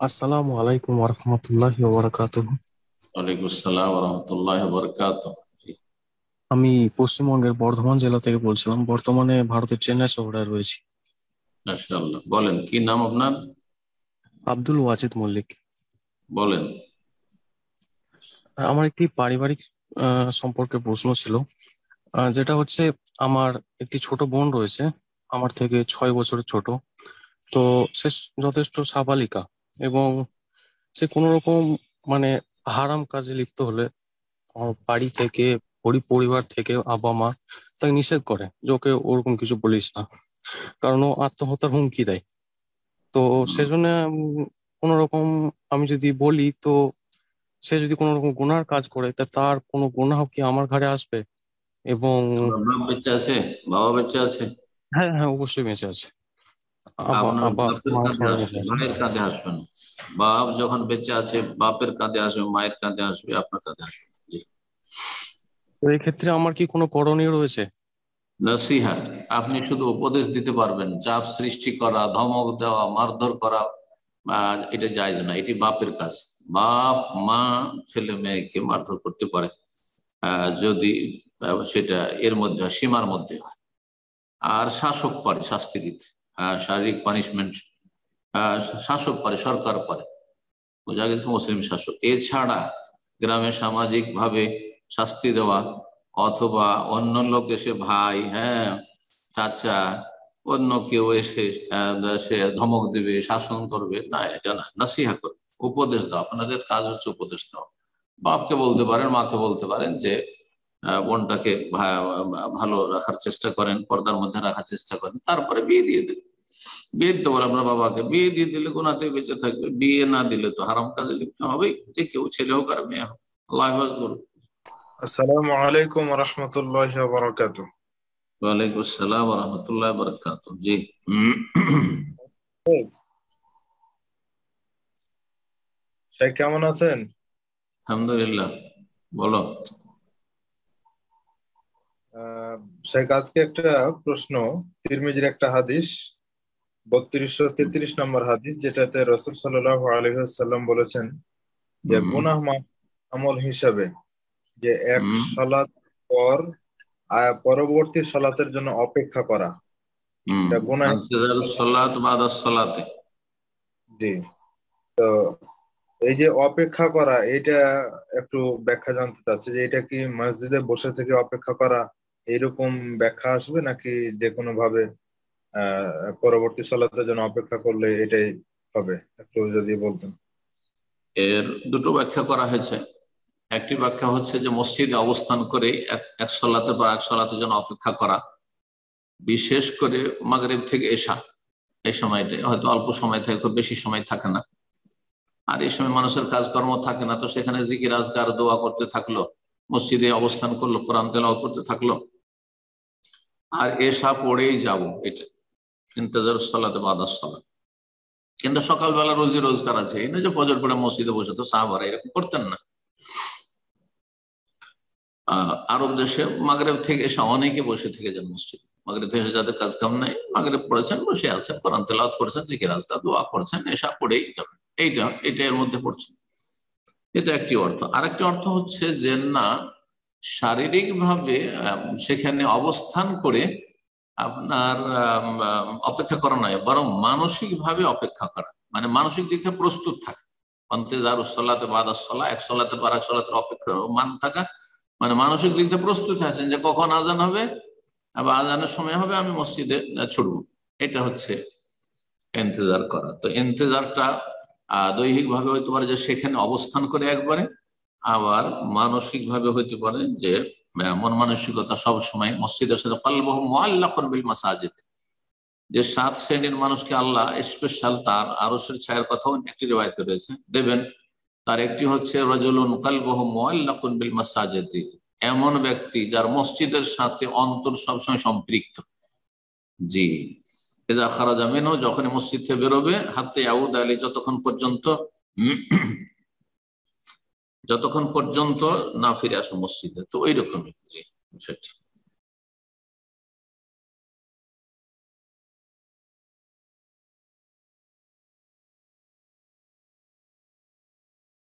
আসসালামু আলাইকুম ওরহমতুল্লাহি ওবরাকাতুহু। ওয়ালাইকুম আসসালাম ওয়া রাহমাতুল্লাহি ওয়া বারাকাতুহু। জি, আমি পশ্চিমবঙ্গের বর্ধমান জেলা থেকে বলছিলাম, বর্তমানে ভারতের চেন্নাই শহরে রয়েছি। মাশাআল্লাহ। বলেন কি নাম আপনার? আব্দুল ওয়াজিদ মল্লিক। বলেন। আমার একটি পারিবারিক সম্পর্কে প্রশ্ন ছিল, যেটা হচ্ছে, আমার একটি ছোট বোন রয়েছে, আমার থেকে 6 বছরের ছোট। তো সে যথেষ্ট সাবালিকা, এবং সে কোনো রকম মানে হারাম কাজে লিপ্ত হলে আমার বাড়ি থেকে, পরিবার থেকে, আব্বা মা তাকে নিষেধ করে যে ওকে ওরকম কিছু বলিস না, কারণ ও আত্মহত্যার হুমকি দেয়। তো হুম, সেজন্য কোনো রকম আমি যদি বলি, তো সে যদি কোনো রকম গুনার কাজ করে, তা তার কোনো গুনাহ কি আমার ঘাড়ে আসবে? এবং আপনার বাপ বেঁচে আছে? বাবা বেঁচে আছে? হ্যাঁ, হ্যাঁ, অবশ্যই বেঁচে আছে। আব্বা আপনার আব্বা বাপের মা কাঁধে সবাই আসবে, বেঁচে আছে। মায়ের কাঁধে আসবে না। বাপ যখন বেঁচে আছে বাপের কাঁধে আসবে, মায়ের কাঁধে আসবে, আপনার কাঁধে আসবে না। জি। তো এই ক্ষেত্রে আমার কি কোনো করণীয় রয়েছে? নসিহা, আপনি শুধু উপদেশ দিতে পারবেন, চাপ সৃষ্টি করা, ধমক দেওয়া, মারধর করা এটা জায়েজ না, এটি বাপের কাজ। বাপ মা ছেলে মেয়েকে মারধর করতে পারে যদি সেটা এর মধ্যে হয়, সীমার মধ্যে হয়। আর শাসক পারে শাস্তি দিতে, শারীরিক পানিশমেন্ট শাসক পারে, সরকার পারে, বোঝা গেছে, মুসলিম শাসক। এছাড়া গ্রামে সামাজিক ভাবে শাস্তি দেওয়া, অথবা অন্য লোক এসে, ভাই, হ্যাঁ, চাচা, অন্য কেউ এসে সে ধমক দিবে, শাসন করবে না, এটা না। নাসিহা করবে, উপদেশ দাও, আপনাদের কাজ হচ্ছে উপদেশ দাও। বাপকে বলতে পারেন, মাকে বলতে পারেন যে বোনটাকে ভালো রাখার চেষ্টা করেন, পর্দার মধ্যে রাখার চেষ্টা করেন, তারপরে বিয়ে দিয়ে দেবেন। বিয়ে দিতে পারে আপনার বাবাকে, বিয়ে দিয়ে দিলে গুনাহ থেকে বেঁচে থাকবে। বিয়ে না দিলে তো হারাম কাজে লিপ্ত হবেই, যে কেউ, ছেলে হোক আর মেয়ে হোক। আল্লাহ হেফাজত করুন। আসসালামু আলাইকুম রহমতুল্লাহ বারাকাত। ওয়ালাইকুম আসসালাম ওয়া রাহমাতুল্লাহি ওয়া বারাকাতুহু। জি। শেখ কেমন আছেন? আলহামদুলিল্লাহ। বলো। আহ, শেখ আজকে একটা প্রশ্ন, তিরমিজির একটা হাদিস, 3233 নম্বর হাদিস, যেটাতে রসুল সাল্লাল্লাহু আলাইহি ওয়াসাল্লাম বলেছেন যে হুম। গুনাহ মাফ আমল হিসাবে যে এক হুম। সালাত পর পরবর্তী সালাতের জন্য অপেক্ষা করা, হুম। এটা গুনাহ। ইন্তজারুস সালাত বাদাস সালাতে। জি। তো এই যে অপেক্ষা করা, এটা একটু ব্যাখ্যা জানতে চাচ্ছি, যে এটা কি মসজিদে বসে থেকে অপেক্ষা করা এরকম ব্যাখ্যা আসবে, নাকি যে কোনো ভাবে পরবর্তী সালাতের জন্য অপেক্ষা করলে এটাই হবে? একটু যদি বলতেন। এর দুটো ব্যাখ্যা করা হয়েছে। একটি ব্যাখ্যা হচ্ছে যে মসজিদে অবস্থান করে এক সালাতে বা এক সালাতের জন্য অপেক্ষা করা, বিশেষ করে মাগরিব থেকে এশা, এই সময়টা হয়তো অল্প সময় থাকে, খুব বেশি সময় থাকে না। আর এই সময় মানুষের কাজকর্ম থাকে না, তো সেখানে জিকির আজকার দোয়া করতে থাকলো, মসজিদে অবস্থান করলো, কোরআন তেলাওয়াত করতে থাকলো, আর এশা পড়েই যাব, এটা ইন্তজার সালাতে বাদাস সালাত। কিন্তু সকালবেলা রোজি রোজগার আছে, এই নয় যে ফজর পড়ে মসজিদে বসে, তো সাহাবারা এরকম করতেন না। আরব দেশে মাগরেব থেকে এসে অনেকে বসে থেকে যান মসজিদ। মাগরেব থেকে এসে যাদের কাজ কাম নাই, মাগরেব পড়েছেন, বসে আছেন, কোরআন তেলাওয়াত করেছেন, জিকির আজকার দোয়া করছেন, এশা পড়েই যাবেন। এটা এর মধ্যে পড়ছে। এটা একটি অর্থ। আরেকটি অর্থ হচ্ছে যে না, শারীরিক ভাবে সেখানে অবস্থান করে আপনার অপেক্ষা করা নয়, বরং মানসিক ভাবে অপেক্ষা করা, মানে মানসিক দিক থেকে প্রস্তুত থাকা। অন্তেজারুসলাতে বাদাসলা, এক সলাতে পর এক সলাতের অপেক্ষা মান থাকা, মানে মানসিক দিক থেকে প্রস্তুত আছেন যে কখন আজান হবে বা আজানের সময় হবে, আমি মসজিদে ছুটবো। এটা হচ্ছে ইন্তজার করা। তো ইন্তজারটা দৈহিক ভাবে হইতে পারে যে সেখানে অবস্থান করে একবারে, আবার মানসিক ভাবে হইতে পারে যে মন মানসিকতা সব সময় মসজিদের সাথে, কালবুহু মুআল্লাকুন বিল মাসাজিদ, যে 7 শ্রেণীর মানুষকে আল্লাহ স্পেশাল তার আরশের ছায়ার কথাও একটি রিওয়ায়াতে রয়েছে দেবেন। তার একটি হচ্ছে রাজুলুন কালবুহু মুআল্লাকুন বিল মাসাজিদ, এমন ব্যক্তি যার মসজিদের সাথে অন্তর সবসময় সম্পৃক্ত। জি। এজা খারাজা মিনহু, যখন মসজিদ থেকে বেরোবে, হাত্তা ইয়াউদ আলী, যতক্ষণ পর্যন্ত না ফিরে আসে মসজিদে। তো ওই রকমই। জি, সেটি।